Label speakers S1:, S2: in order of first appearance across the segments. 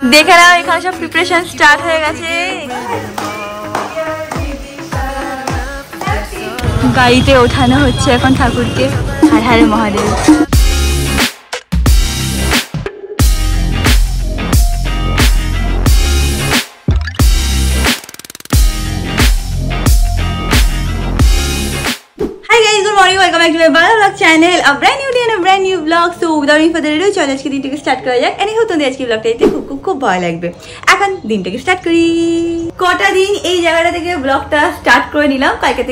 S1: দেখে নাও এখানে সব প্রিপারেশন স্টার্ট হয়ে গেছে। গাড়িতে ওঠানো হচ্ছে এখন ঠাকুরকে। Har Har Mahadev. Welcome back to my Bala Vlog channel, a brand new day and a brand new vlog. So without any further ado, চলো আজকে দিনটাকে স্টার্ট করা যাক। এনি হতো আজকে ব্লগটা দেখতে খুব ভালো লাগবে। এখন দিনটাকে স্টার্ট করি। কটা দিন এই জায়গাটা থেকে ব্লগটা স্টার্ট করে নিলাম। কালকে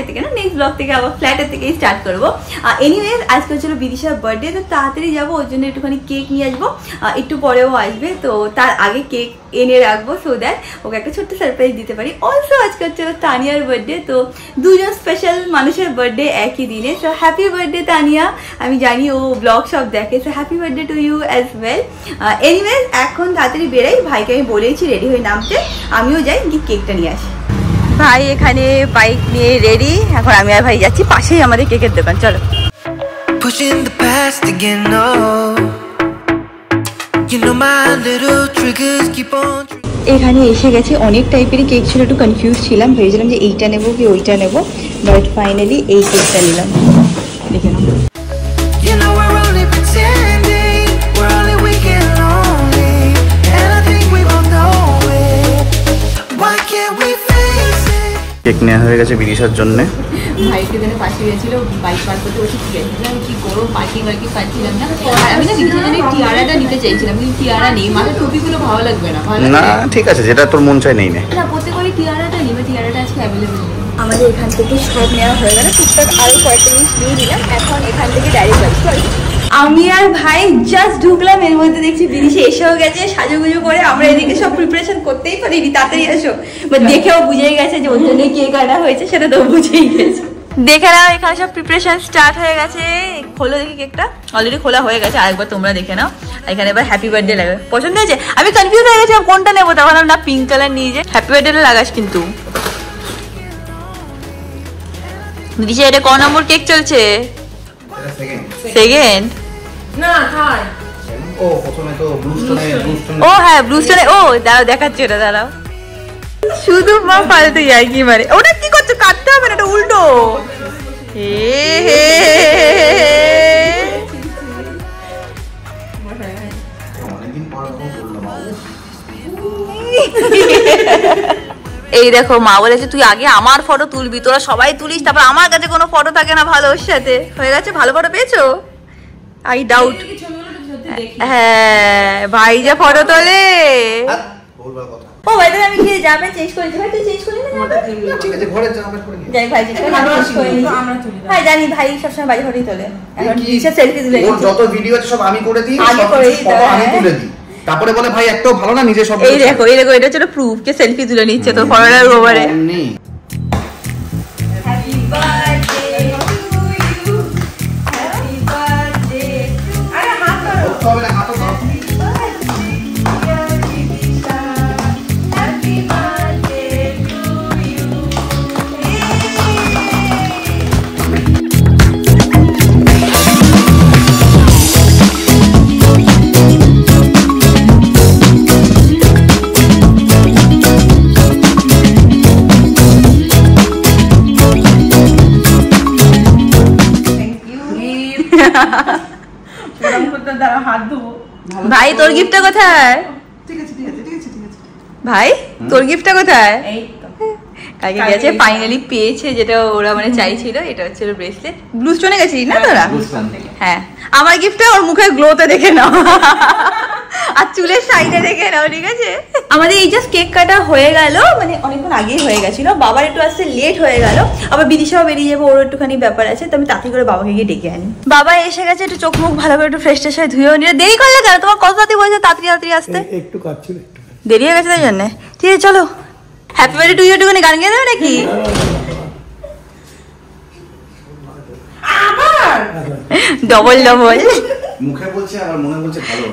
S1: থেকে না নেক্সট ব্লগ থেকে আবার ফ্ল্যাটের থেকেই স্টার্ট করবো। এনিওয়েজ আজকে হচ্ছিল বিদিশার বার্থডে, তো তাড়াতাড়ি যাবো, ওর জন্য একটুখানি কেক নিয়ে আসবো। একটু পরেও আসবে, তো তার আগে কেক এনে রাখবো সো দ্যাট ওকে একটা ছোট্ট সারপ্রাইজ দিতে পারি। অলসো আজকে হচ্ছে তানিয়ার বার্থডে, তো দুজন স্পেশাল মানুষের বার্থডে একই দিনে। So happy birthday Tania. আমি জানি ও ব্লগ সব দেখে, so happy birthday to you as well. Anyways এখন তাড়াতাড়ি বেরাই, ভাইকে আমি বলেছি রেডি হয়ে নামতে, আমিও যাই গিয়ে কেকটা নিয়ে আসি। ভাই এখানে বাইক নিয়ে রেডি, এখন আমি আর ভাই যাচ্ছি, পাশেই আমাদের কেকের দোকান। চলো। এখানে এসে গেছে, অনেক টাইপেরই কেক ছিল, একটু কনফিউজ ছিলাম, ভেবেছিলাম যে এইটা নেবো কি ওইটা নেবো, বাট ফাইনালি এই কেকটা নিলাম। দেখে নাও।
S2: কেক নেওয়া হয়ে গেছে বিদিশার জন্য।
S1: ভাইকে এখানে পাশে গেছিল, বাইক পার করতে বসে গেছিলাম, কি করবো পার্কিং পাচ্ছিলাম না। আর আমি না বিদিশার জন্য টিয়ারাটা নিতে চাইছিলাম, কিন্তু টিয়ারা নেই, মাথার টুপিগুলো ভালো লাগবে না।
S2: না ঠিক আছে, যেটা তোর মন চাই নেই না,
S1: প্রত্যেকবারই টিয়ারাটা নিবে, টিয়ারাটা আজকে অ্যাভেলেবেল নেই। আমাদের এখান থেকে সব নেওয়া হয়ে গেল, টুকটাক আরো কয়েকটা জিনিস নিয়ে নিলাম। এখন এখান থেকে ডাইরেক্ট বাড়ি। আমি আর ভাই জাস্ট ঢুকলাম, এর মধ্যে দেখছি বিদিশা এসেও গেছে সাজুগুজু করে। আমরা এদিকে সব প্রিপারেশন করতেই পারিনি, তাড়াতাড়ি এসো, বাট দেখেও বুঝেই গেছে যে ওর জন্যই কেক আনা হয়েছে, সেটা তো বুঝেই গেছে। দেখে নাও এখানে সব প্রিপারেশন স্টার্ট হয়ে গেছে। খোলো দেখি কেকটা, অলরেডি খোলা হয়ে গেছে, আরেকবার তোমরা দেখে নাও। এখানে এবার হ্যাপি বার্থডে লাগবে। পছন্দ হয়েছে? আমি কনফিউজ হয়ে গেছি কোনটা নেবো, তখন আমরা পিঙ্ক কালার নিয়ে যাই। হ্যাপি বার্থডে লাগাস কিন্তু। দিশা এটা ক নম্বর কেক চলছে? সেকেন্ড না থার্ড। ও প্রথমে তো ব্লু স্টোনে। ও হ্যাঁ ব্লু স্টোনে। ও দাঁড়াও দেখাচ্ছি, ওটা দাঁড়াও। শুধু মা ফালতু যাই কি মারে। ওটা কি করছো? কাটতে হবে না, এটা উল্টো। এই দেখো মা বলেছে তুই আগে আমার ফটো তুলবি, তোরা সবাই তুলিস, তারপর আমার কাছে কোনো ফটো থাকে না ভালো। ওর সাথে হয়ে গেছে, ভালো ফটো পেয়েছো? I doubt. হ্যাঁ ভাই যা ফটো তোলে। ও ভাই আমি কি জামা চেঞ্জ করে দিই? ভাই তুই চেঞ্জ করলি না? ঠিক আছে ঘরে জামা পরে নিয়ে যাই। ভাই চেঞ্জ করে নিই, আমরা তুলি। ভাই জানি ভাই সবসময় বাইরে ফটোই তোলে। এখন নিচে সেলফি তুলে নিই, যত ভিডিও আছে সব আমি করে দিই, সব ফটো আমি তুলে দিই, তারপরে বলে ভাই একটাও ভালো না, নিজে সব। এই দেখো এটা হচ্ছে প্রুফ কে সেলফি তুলে নিচ্ছে তো ফটোটার ওভারে। Happy birthday to you, happy birthday. আরে হাত ধরো, হবে না, হাত ধরো। ভাই তোর গিফটটা কোথায়? ভাই তোর গিফটটা কোথায়? কালকে গেছে, ফাইনালি পেয়েছে যেটা ওরা মানে চাইছিল। এটা হচ্ছে ব্রেসলেট। ব্লু স্টোনে গেছিস না তোরা? হ্যাঁ, আমার গিফটটা ওর মুখের গ্লোতে দেখে নাও আর চুলের সাইডে দেখে নাও, ঠিক আছে? আমাদের এই জাস্ট কেক কাটা হয়ে গেল, মানে অনেকক্ষণ আগেই হয়ে গেছিল। বাবার একটু আসতে লেট হয়ে গেল, আবার বিদিশাও বেরিয়ে যাবো, ওর একটুখানি ব্যাপার আছে, তো আমি তাড়াতাড়ি করে বাবাকে গিয়ে ডেকে আনি। বাবা এসে গেছে, একটু চোখ মুখ ভালো করে একটু ফ্রেশ ট্রেশ হয়ে ধুয়েও নিয়ে। দেরি করলে কেন? তোমার কত তাড়াতাড়ি বলছে তাড়াতাড়ি আসতে? একটু কাজ ছিল, দেরি হয়ে গেছে তাই জন্য। ঠিক আছে চলো, হ্যাপি বার্থডে টু ইউ একটুখানি গান গিয়ে দেবে নাকি? ডবল মুখে বলছে আর মনে বলছে ভালো,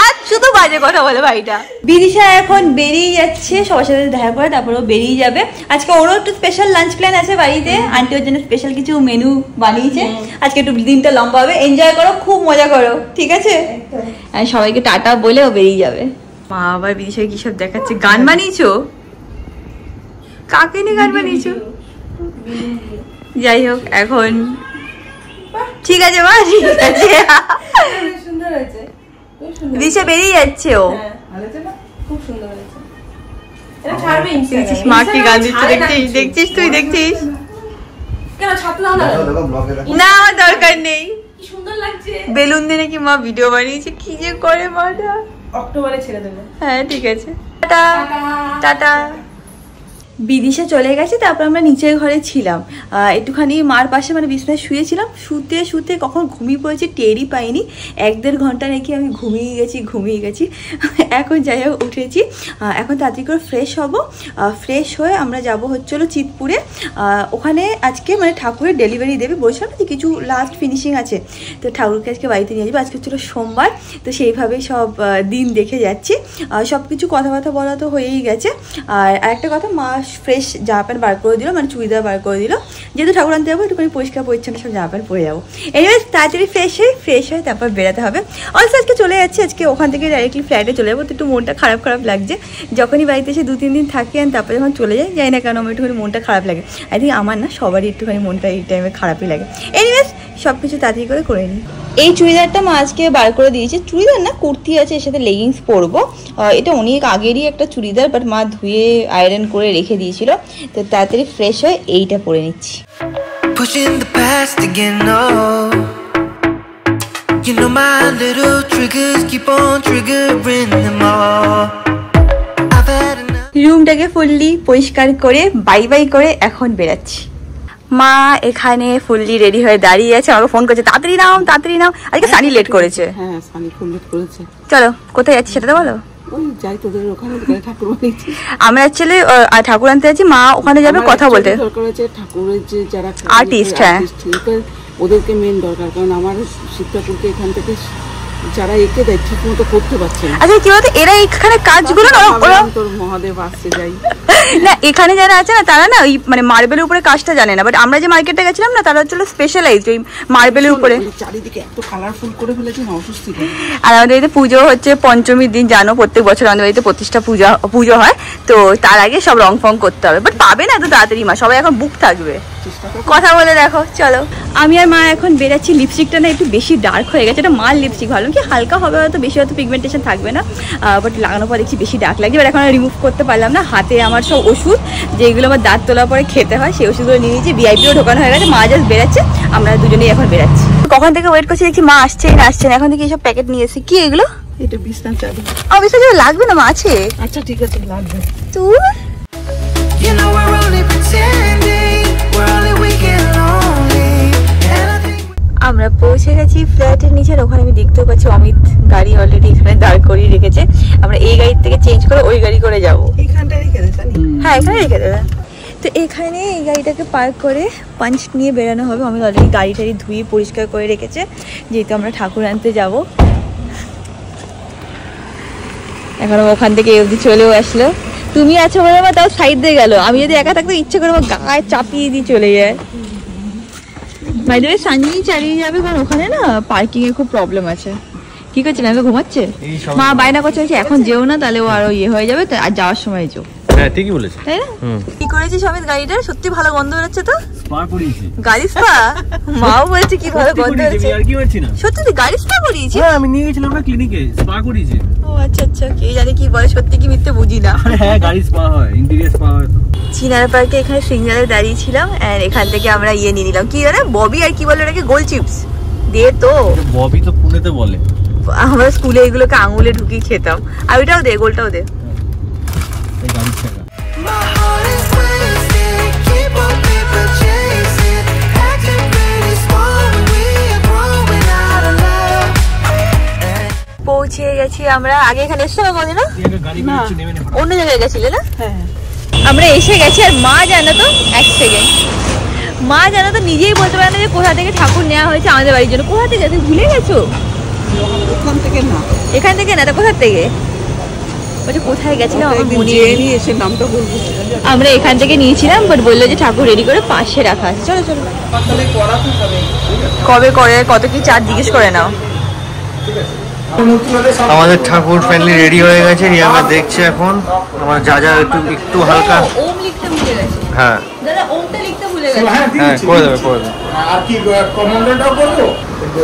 S1: আর শুধু বাজে কথা বলে ভাইটা। বিদিশা এখন বেরিয়ে যাচ্ছে সবার সাথে দেখা করে, তারপর ও বেরিয়ে যাবে। আজকে ওরও একটু স্পেশাল লাঞ্চ প্ল্যান আছে বাড়িতে, আন্টি ওর জন্য স্পেশাল কিছু মেনু বানিয়েছে। আজকে একটু দিনটা লম্বা হবে, এনজয় করো, খুব মজা করো, ঠিক আছে? সবাইকে টাটা বলে ও বেরিয়ে যাবে। মা আবার বিদিশাকে কি সব দেখাচ্ছে। গান বানিয়েছো? কাকে নিয়ে গান বানিয়েছো? যাই হোক এখন ঠিক আছে মা, ঠিক আছে।
S3: সুন্দর হয়েছে,
S1: বিদিশা বেরিয়ে যাচ্ছে। ও
S3: খুব সুন্দর হয়েছে। এটা ছাড়বে ইনস্টাগ্রামে।
S1: মা কি গান দিচ্ছে দেখছিস? দেখছিস তুই দেখছিস?
S3: কেন ছাড়তে দাও না?
S1: না আমার দরকার নেই।
S3: কি সুন্দর লাগছে।
S1: বেলুন দিয়ে নাকি মা ভিডিও বানিয়েছে, কি যে করে মাটা।
S3: অক্টোবরে ছেড়ে দেবে।
S1: হ্যাঁ ঠিক আছে, টাটা টাটা। বিদিশা চলে গেছে, তারপর আমরা নিচের ঘরে ছিলাম একটুখানি মার পাশে, মানে বিছানায় শুয়েছিলাম। শুতে শুতে কখন ঘুমিয়ে পড়েছি টেরই পাইনি। 1-1.5 ঘন্টা নাকি আমি ঘুমিয়ে গেছি। এখন যাই হোক উঠেছি, এখন তাড়াতাড়ি করে ফ্রেশ হব। ফ্রেশ হয়ে আমরা যাব হচ্ছিলো চিতপুরে। ওখানে আজকে মানে ঠাকুরের ডেলিভারি দেবে, বলছিলাম না যে কিছু লাস্ট ফিনিশিং আছে, তো ঠাকুরকে আজকে বাড়িতে নিয়ে যাবো। আজকে হচ্ছিলো সোমবার, তো সেইভাবেই সব দিন দেখে যাচ্ছি। সব কিছু কথাবার্তা বলা তো হয়েই গেছে। আর একটা কথা, মা ফ্রেশ জামা প্যান্ট বার করে দিল, মানে চুড়িদার বার করে দিল। যেহেতু ঠাকুর আনতে যাবো একটুখানি পরিষ্কার পরিচ্ছন্ন সব জামা প্যান্ট পরে যাবো। এনিওয়েজ তাড়াতাড়ি ফ্রেশ হয়ে তারপর বেরোতে হবে। অলসো আজকে চলে যাচ্ছি, আজকে ওখান থেকে ডাইরেক্টলি ফ্ল্যাটে চলে যাবো। তো একটু মনটা খারাপ লাগছে। যখনই বাড়িতে এসে 2-3 দিন থাকি আর তারপরে যখন চলে যাই না কেন আমার একটুখানি মনটা খারাপ লাগে। আই থিঙ্ক আমার না, সবারই একটুখানি মনটা এই টাইমে খারাপই লাগে। এনিওয়েজ সব কিছু তাড়াতাড়ি করে নিই। এই চুড়িদারটা মা আজকে বার করে দিয়েছে। চুড়িদার না, কুর্তি আছে, এর সাথে লেগিংস পরবো। এটা অনেক আগেরই একটা চুড়িদার, বাট মা ধুয়ে আয়রন করে রেখে দিয়েছিল। তো তাড়াতাড়ি ফ্রেশ হয়ে এইটা পরে নিচ্ছি।
S4: Pushing the past again, no. You know my little triggers keep on triggering them all. I've had enough.
S1: রুমটাকে ফুললি পরিষ্কার করে বাই করে এখন বেরাচ্ছি। মা এখানে ফুললি রেডি হয়ে দাঁড়িয়ে আছে, আমাকে ফোন করছে তাড়াতাড়ি নাও। আজকে সানি লেট করেছে।
S5: হ্যাঁ সানি ফুল লেট করেছে।
S1: চলো কোথায় যাচ্ছি সেটা তো বলো।
S5: ওই যাই তোদের ওখানে ঠাকুর বানিয়েছি।
S1: আমরা অ্যাকচুয়ালি ঠাকুর আনতে যাচ্ছি, মা ওখানে যাবে কথা বলতে।
S5: দরকার আছে ঠাকুরের যে যারা
S1: আর্টিস্ট, হ্যাঁ
S5: ওদেরকে মেন দরকার, কারণ আমার শিব ঠাকুরকে এখান থেকে যারা এঁকে দেয় ঠিক মতো করতে পারছে না।
S1: আচ্ছা কি বলতো, এরা এখানে কাজগুলো না, ওরা
S5: তোর মহাদেব আসছে যাই
S1: না, এখানে যারা আছে না তারা না ওই মানে মার্বেলের উপরে কাজটা জানে না। বাট আমরা যে মার্কেটে গেছিলাম না, তারা হচ্ছে স্পেশালাইজড ওই মার্বেলের উপরে।
S5: চারিদিকে এত কালারফুল করে ফেলেছে না, অস্বস্তি।
S1: আর আমাদের বাড়িতে পুজো হচ্ছে পঞ্চমীর দিন, জানো প্রত্যেক বছর আমাদের বাড়িতে প্রতিষ্ঠা পুজো হয়। তো তার আগে সব রং ফং করতে হবে, বাট পাবে না এত তাড়াতাড়ি মা, সবাই এখন বুক থাকবে। কথা বলে দেখো চলো। আমি আর মা এখন বেরাচ্ছি। লিপস্টিকটা না একটু বেশি ডার্ক হয়ে গেছে, এটা মাল লিপস্টিক, ভালো কি হালকা হবে হয়তো, বেশি হয়তো পিগমেন্টেশন থাকবে না। বাট লাগানোর পর দেখছি বেশি ডার্ক লাগছে। এবার এখন রিমুভ করতে পারলাম না। হাতে আমার সব ওষুধ যেগুলো আমার দাঁত তোলার পরে খেতে হয়, সেই ওষুধগুলো নিয়ে নিয়েছি। ভিআইপিও ঢোকানো হয়ে গেছে, মা জাস্ট বেরাচ্ছে, আমরা দুজনেই এখন বেরাচ্ছি। কখন থেকে ওয়েট করছি, দেখছি মা আসছে না, এখন থেকে এইসব প্যাকেট নিয়ে এসেছি। কি এগুলো?
S5: এটা বিছনা চাদর।
S1: বিছনা চাদর লাগবে না, মা আছে।
S5: আচ্ছা ঠিক আছে, লাগবে।
S1: তুই
S4: You know we're only pretending, we're only weak and lonely. And I think
S1: আমরা পৌঁছে গেছি ফ্ল্যাটের নিচে। ওখানে আমি দেখতেও পাচ্ছি অমিত গাড়ি অলরেডি এখানে দাঁড় করিয়ে রেখেছে। আমরা এই গাড়ি থেকে চেঞ্জ করে ওই গাড়ি করে যাব।
S5: এইখানটা রেখে দে জানি।
S1: হ্যাঁ এখানে রেখে দেবে। তো এখানে এই গাড়িটাকে পার্ক করে পাঞ্চ নিয়ে বেরানো হবে। আমি অলরেডি গাড়িটারি ধুয়ে পরিষ্কার করে রেখেছে, যেহেতু আমরা ঠাকুর আনতে যাব। এখন ওখান থেকে অবধি চলেও আসলো। তুমি আছো বলে বা তাও সাইড দিয়ে গেল। আমি যদি একা থাকতে ইচ্ছে করে আমার গায়ে চাপিয়ে দিয়ে চলে যায়। বাই দ্য ওয়ে সানজি চালিয়ে যাবে, কারণ ওখানে না পার্কিং এর খুব প্রবলেম আছে। কি করছে না, ঘুমাচ্ছে। মা বায়না করছে এখন যেও না, তাহলে ও আরো ইয়ে হয়ে যাবে, আর যাওয়ার সময় যেও।
S6: হ্যাঁ ঠিকই বলেছে,
S1: তাই না? কি করেছিস সমিত গাড়িটার? সত্যি ভালো গন্ধ বেরোচ্ছে তো।
S6: স্পা করিয়েছি।
S1: গাড়ি স্পা? মাও বলছে কি ভালো গন্ধ বেরোচ্ছে।
S6: আর কি হচ্ছে না?
S1: সত্যি তুই গাড়ি স্পা করিয়েছিস?
S6: হ্যাঁ আমি নিয়ে গেছিলাম না ক্লিনিকে, স্পা করিয়েছি।
S1: ও আচ্ছা কে জানে কি বলে, সত্যি কি মিথ্যে বুঝি না।
S6: হ্যাঁ গাড়ি স্পা হয়, ইন্টেরিয়র স্পা হয়।
S1: চিনার পার্কে এখানে সিগন্যালে দাঁড়িয়েছিলাম, এন্ড এখান থেকে আমরা ইয়ে নিয়ে নিলাম। কি জানে ববি আর কি বলে ওটাকে, গোল চিপস দিয়ে। তো
S6: ববি তো পুনেতে বলে।
S1: আমরা স্কুলে এগুলোকে আঙুলে ঢুকিয়ে খেতাম। আর ওইটাও দে, গোলটাও দে।
S6: গাড়ি ছাড়া
S4: my heart is wasted, keep on people chasing, acting pretty small when we are growing out of love.
S1: পৌঁছে গেছি আমরা। আগে এখানে এসেছিলাম কোনদিন না?
S6: গাড়ি বেরোচ্ছে, নেমে নেবে।
S1: অন্য জায়গায় গেছিলে না?
S5: হ্যাঁ
S1: আমরা এসে গেছি। আর মা জানো তো, এক সেকেন্ড, মা জানো তো নিজেই বলতে পারে না যে কোথা থেকে ঠাকুর নেওয়া হয়েছে আমাদের বাড়ির জন্য। কোথা থেকে? তুমি ভুলে গেছো?
S5: ওখান থেকে না,
S1: এখান থেকে না তো কোথা থেকে? বলছে কোথায় গেছিলাম আমার মনে নেই।
S5: এসে নামটা বলবো।
S1: আমরা এখান থেকে নিয়েছিলাম, বাট বললো যে ঠাকুর রেডি করে পাশে রাখা আছে। চলো
S5: তাহলে করাতে হবে।
S1: কবে করে, কত কি চার্জ জিজ্ঞেস করে নাও।
S6: আমাদের ঠাকুর ফাইনালি রেডি হয়ে গেছে, রিয়ামা দেখছে এখন আমার যা যা একটু হালকা।
S1: ওম লিখতে ভুলে গেছে
S6: হ্যাঁ
S1: দাদা, ওমটা লিখতে ভুলে গেছে।
S6: হ্যাঁ করে দেবে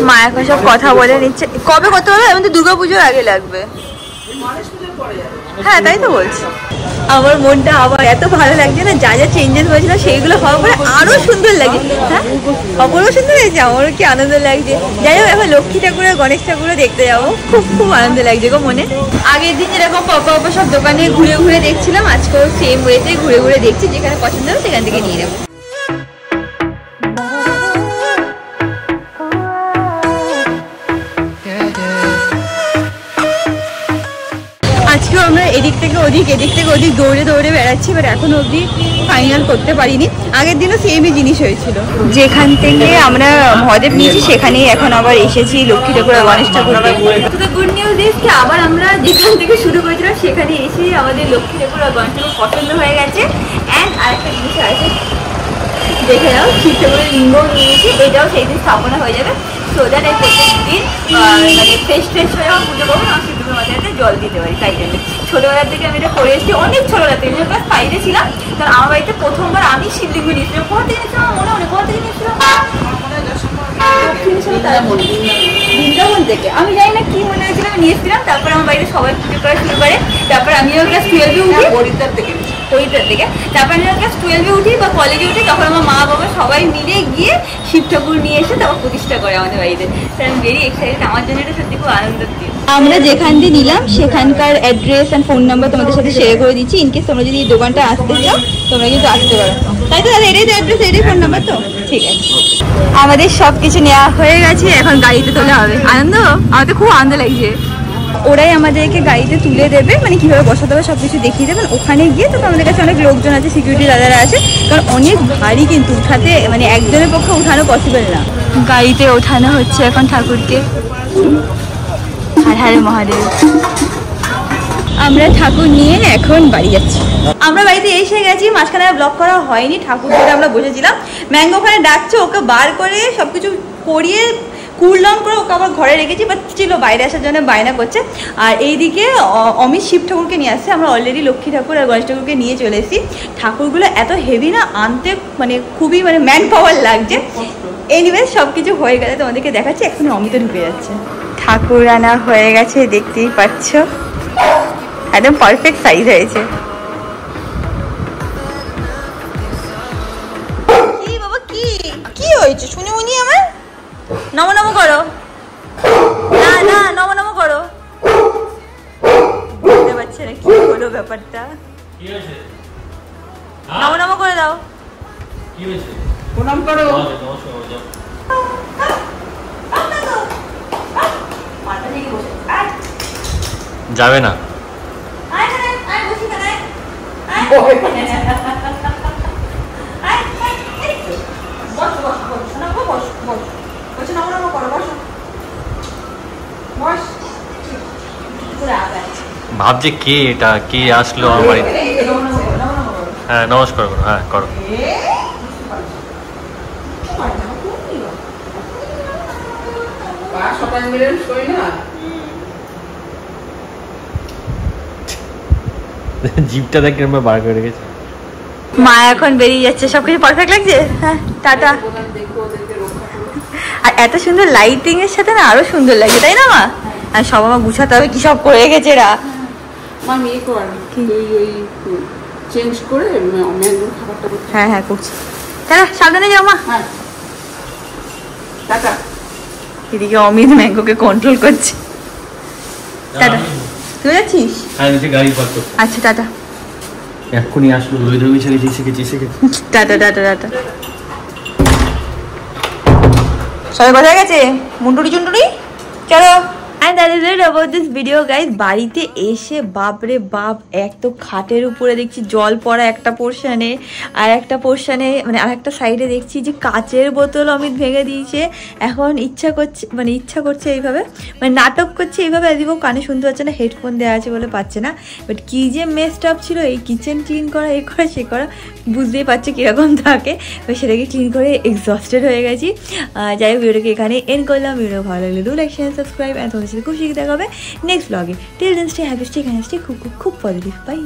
S1: মা এখন সব কথা বলে নিচ্ছে। কবে করতে হবে? আমাদের দুর্গাপুজোর আগে লাগবে। হ্যাঁ তাই তো বলছি। আমার মনটা আবার এত ভালো লাগছে না, যা যা চেঞ্জেস হয়েছিল সেইগুলো হওয়ার পরে আরো সুন্দর লাগে। হ্যাঁ অপূর্ব সুন্দর হয়েছে, আমারও কি আনন্দ লাগছে। যাই হোক এখন লক্ষ্মী ঠাকুরের গণেশ ঠাকুরও দেখতে যাবো, খুব খুব আনন্দ লাগছে গো মনে। আগের দিন যেরকম পপা সব দোকানে ঘুরে ঘুরে দেখছিলাম, আজকেও সেম ওয়েতে ঘুরে ঘুরে দেখছি, যেখানে পছন্দ হবে সেখান থেকে নিয়ে নেবো। আজকেও আমরা এদিক থেকে ওদিক দৌড়ে দৌড়ে বেড়াচ্ছি, বাট এখনো অবধি ফাইনাল করতে পারিনি। আগের দিনও সেমই জিনিস হয়েছিল, যেখান থেকে আমরা মহাদেব নিয়েছি সেখানেই এখন আবার এসেছি লক্ষ্মী ঠাকুর আর গণেশ ঠাকুর। তো গুড নিউজ ইজ কি আবার আমরা যেখান থেকে শুরু করেছিলাম সেখানে এসে আমাদের লক্ষ্মী ঠাকুর আর গণেশ ঠাকুর পছন্দ হয়ে গেছে। অ্যান্ড আরেকটা জিনিস আছে, দেখে নাও, শিব ঠাকুরের লিঙ্গও নিয়েছি, এটাও সেই দিন স্থাপনা হয়ে যাবে। সো দ্যাট আমি প্রত্যেক দিন মানে ফ্রেশ হয়ে যখন পুজো করবো তখন শিব ঠাকুরের মাথাতে জল দিতে পারি। তাই জন্য ছোটোবেলার থেকে আমি এটা করে এসেছি, অনেক ছোটোবেলা থেকে, ক্লাস 5-এ ছিলাম। কারণ আমার বাড়িতে প্রথমবার আমি শিবলিঙ্গ নিয়েছিলাম। কোথা থেকে নিয়েছিলাম আমার মনে কোথা থেকে নিয়েছিলাম, বৃন্দাবন থেকে। আমি জানি না কি মনে হয়েছিল, আমি নিয়েছিলাম। তারপর আমার বাড়িতে সবাই পুজো করা শুরু করে। তারপর আমিও ক্লাস 12-এ উঠি, হরিদ্বার থেকে। তারপর আমি ক্লাস 12-এ উঠি বা কলেজে উঠি, তখন আমার মা বাবা সবাই মিলে গিয়ে শিব ঠাকুর নিয়ে এসে তারপর প্রতিষ্ঠা করে আমাদের বাড়িতে। আমি ভেরি এক্সাইটেড, আমার জন্য এটা সত্যি খুব আনন্দ দিন। আমরা যেখান দিয়ে নিলাম সেখানকার অ্যাড্রেস অ্যান্ড ফোন নাম্বার তোমাদের সাথে শেয়ার করে দিচ্ছি। ইনকেস তোমরা যদি এই দোকানটা আসতে চাও তোমরা কিন্তু আসতে পারো। তাই তো দাদা, এটাই তো অ্যাড্রেস, এটাই ফোন নাম্বার তো? ঠিক আছে, আমাদের সব কিছু নেওয়া হয়ে গেছে, এখন গাড়িতে তোলা হবে। আনন্দ, আমাদের খুব আনন্দ লাগছে। ওরাই আমাদেরকে গাড়িতে তুলে দেবে, মানে কীভাবে বসাতে হবে সব কিছু দেখিয়ে দেবেন। ওখানে গিয়ে তো আমাদের কাছে অনেক লোকজন আছে, সিকিউরিটি দাদারা আছে, কারণ অনেক ভারী কিন্তু উঠাতে, মানে একজনের পক্ষে উঠানো পসিবল না। গাড়িতে ওঠানো হচ্ছে এখন ঠাকুরকে। হর হর মহাদেব। আমরা ঠাকুর নিয়ে এখন বাড়ি যাচ্ছি। আমরা বাড়িতে এসে গেছি, মাঝখানে ব্লগ করা হয়নি, ঠাকুর ধরে আমরা বসেছিলাম। ম্যাঙ্গো ওখানে ডাকছে, ওকে বার করে সবকিছু করিয়ে কুল ডাউন করে ওকে আবার ঘরে রেখেছি, বাট ছিল বাইরে আসার জন্য বায়না করছে। আর এইদিকে অমিত শিব ঠাকুরকে নিয়ে আসছে। আমরা অলরেডি লক্ষ্মী ঠাকুর আর গণেশ ঠাকুরকে নিয়ে চলে এসেছি। ঠাকুরগুলো এত হেভি না, আনতে মানে খুবই মানে ম্যান পাওয়ার লাগছে। এনিওয়ে সব কিছু হয়ে গেলে তোমাদেরকে দেখাচ্ছি। এখন অমিত ঢুকে যাচ্ছে। ঠাকুর আনা হয়ে গেছে, দেখতেই পাচ্ছ, একদম পারফেক্ট সাইজ হয়েছে। কি বাবা, কি কি হয়েছে শুনি উনি আমার? নমো নমো করো, না না নমো নমো করো। বুঝতে পারছে না কি হলো ব্যাপারটা। নমো নমো করে দাও।
S5: প্রণাম করো।
S6: যাবে না, ভাবছে কে এটা, কে আসলো আমার বাড়িতে। হ্যাঁ নমস্কার করো, হ্যাঁ করো।
S5: সবাই মিলে শোয় না,
S6: জিপটা দেখে আমরা বার করে রেখেছি।
S1: মা এখন বেরিয়ে যাচ্ছে, সবকিছু পারফেক্ট লাগছে। হ্যাঁ টাটা। আর এত সুন্দর লাইটিং এর সাথে না আরো সুন্দর লাগছে, তাই না মা? আর সব আমার গুছাতে হবে, কি সব করে রেখেছে এরা।
S5: মা মেয়ে কর ওই চেঞ্জ করে ম্যাঙ্গোর খাবারটা করতে।
S1: হ্যাঁ হ্যাঁ করছি, তাহলে সাবধানে যাও মা।
S5: হ্যাঁ টাটা।
S1: এদিকে অমিত ম্যাঙ্গোকে কন্ট্রোল করছে। টাটা। তুই যাচ্ছিস?
S6: হ্যাঁ গাড়ি পার্ক করতে।
S1: আচ্ছা টাটা।
S6: এক্ষুনি আসলো, দই দই ছেড়ে শিখেছি।
S1: Tata tata tata. সবাই কোথায় গেছে? মুন্টুরি চুন্টুরি চলো। And that is it about this video guys. বাড়িতে এসে বাপরে বাপ, এক তো খাটের উপরে দেখছি জল পড়া একটা পোর্শনে, আর একটা পোর্শনে মানে আর একটা সাইডে দেখছি যে কাচের বোতল অমিত ভেঙে দিয়েছে। এখন ইচ্ছা করছে এইভাবে, মানে নাটক করছে এইভাবে, এদিকেও কানে শুনতে পাচ্ছে না, হেডফোন দেওয়া আছে বলে পাচ্ছে না। বাট কি যে মেসড আপ ছিল, এই কিচেন ক্লিন করা, এই করা সে করা, বুঝতেই পারছে কীরকম থাকে। তো সেটাকে ক্লিন করে এক্সস্টেড হয়ে গেছি। যাই হোক ভিডিওটাকে এখানে এন্ড করলাম। ভিডিও ভালো লাগলে do like share subscribe, and তোমাদের সাথে খুব শীঘ্রই দেখা হবে নেক্সট ব্লগে। Till then stay happy, stay kind, stay খুব খুব খুব পজিটিভ। বাই।